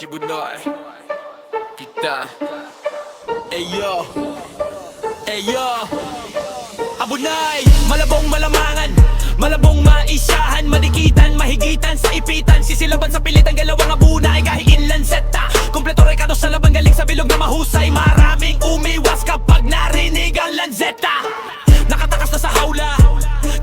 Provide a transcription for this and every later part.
Kibunay kita. Eyo, eyo, abunay, malabong malamangan, malabong maisahan, madikitan, mahigitan sa ipitan, sisilaban sa pilitan, galawang abunay, kahiin lanseta, kompleto rekado sa labang galing sa bilog na mahusay, maraming umiwas kapag narinig ang lanseta. Nakatakas na sa hawla,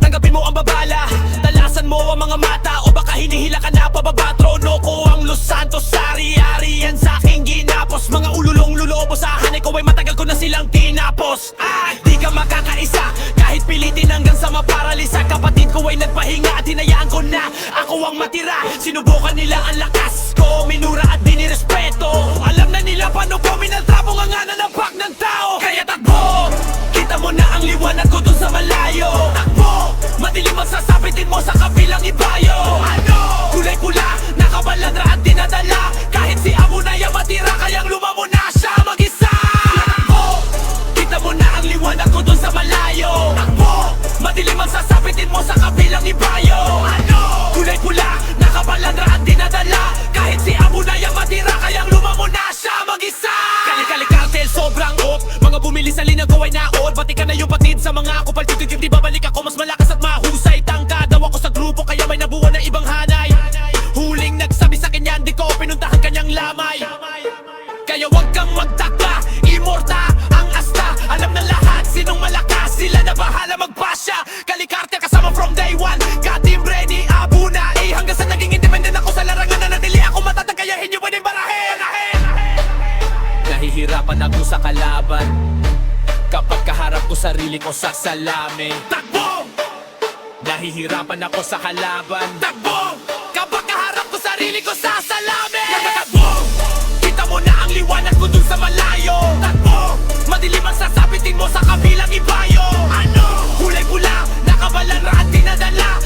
tanggapin mo ang babala, talasan mo ang mga mata, o baka hinihila ka na pababa. Trono ko ang Los Santos, ari-arian sa aking ginapos, mga ululong lulobo sa hanay ko ay matagal ko na silang tinapos. Di ka makakaisa, kahit pilitin hanggang sa maparalisa. Kapatid ko ay nagpahinga at hinayaan ko na ako ang matira. Sinubukan nila ang lakas ko, minura at dinirespeto. Alam na nila paano ko minaltrapong ang nanampak ng tao. Kaya takbo, kita mo na ang liwanag ko dun sa malayo. Takbo, madilim ang sasapitin mo sa kabilang ibayo. Ano? Kulay pula, nakabaladra at dinadala, kahit si Amo na yung matira, kayang lumamo na siya mag-isa. Takbo, kita mo na ang liwanag ko dun sa malayo. Takbo, madilim ang sasapitin mo sa kabilang ibayo. Ano? Kulay pula, nakabaladra at dinadala, kahit si Amo na yung matira, kayang lumamo na siya mag-isa. Kali-kali cartel, sobrang op, mga bumili sa linago ay naod. Bati ka na yung patid sa mga kupal, di babalik ako, mas malakas at mahusay. Tangka daw ako sa grupo, kaya may nabuwan na ibang hanay. Huling nagsabi sa kanya, di ko pinuntahan kanyang lamay. Kaya wag kang magtaka, imorta ang asta. Alam na lahat, sinong malakas, sila na bahala magpasya. Kalikartel kasama from day one, ka-team ready, Abo na hanggang sa naging independent ako sa larangan na natili ako matatag, kaya hindi pwedeng barahin. Nahihirapan ako sa kalaban, kapag kaharap ko sarili ko sa salami. Takbo! Nahihirapan ako sa kalaban. Takbo! Kapag kaharap ko sarili ko sa salami. Takbo! Kita mo na ang liwanag ko dun sa malayo. Takbo! Madilim ang sasapitin mo sa kabilang ibayo. Ano? Kulay pula, nakabalan at dinadala,